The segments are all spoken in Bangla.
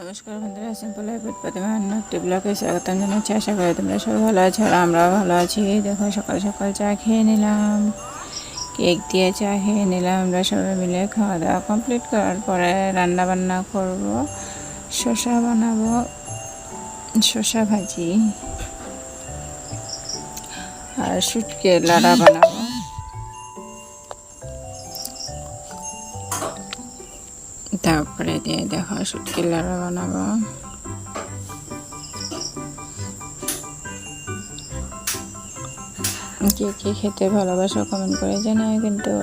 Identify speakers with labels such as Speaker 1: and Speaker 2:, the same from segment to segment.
Speaker 1: নমস্কার বন্ধুরা, সিম্পল লাইফ উইথ প্রতিমা অন্য একটি ব্লগে স্বাগতম জানাচ্ছি। আশা করি তোমরা সবাই ভালো আছো আর আমরাও ভালো আছি। দেখো, সকাল সকাল চা খেয়ে নিলাম, কেক দিয়ে চা খেয়ে নিলাম। আমরা সবাই মিলে খাওয়া দাওয়া কমপ্লিট করার পরে রান্না বান্না করব। শসা বানাবো, শসা ভাজি আর শুটকে লাড়া বানাবো। তারপরে দিয়ে দেখো শুটকি লাড়া বানাবো। কে কে খেতে ভালোবাসো কমেন্ট করে জানাই কিন্তু।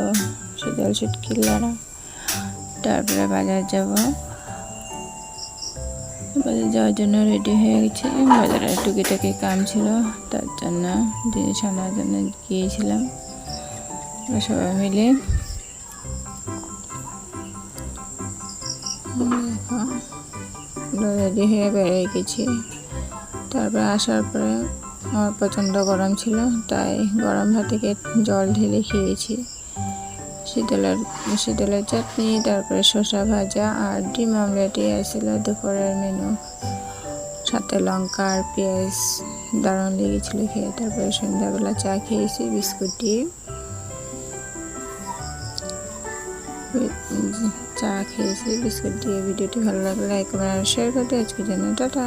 Speaker 1: শীতল শুটকি লাড়া। তারপরে বাজার যাব, বাজার যাওয়ার জন্য রেডি হয়ে গেছি। বাজারে টুকিটাকি কাম ছিল, তার জন্য জিনিস আনার জন্য গিয়েছিলাম সবাই মিলে। রেডি হয়ে বেরিয়ে গেছি। তারপরে আসার পরে আমার প্রচণ্ড গরম ছিল, তাই গরম ভাতে জল ঢেলে খেয়েছি। শীতলের চাটনি, তারপরে শসা ভাজা আর ডিম আমলেটই আসছিল দুপুরের মেনু। সাথে লঙ্কা আর পেঁয়াজ দারুণ লেগেছিলো খেয়ে। তারপরে সন্ধ্যাবেলা চা খেয়েছি বিস্কুট দিয়ে। ভিডিওটি ভালো লাগলে লাইক কমেন্ট আর শেয়ার করতে আজকের জন্য টাটা।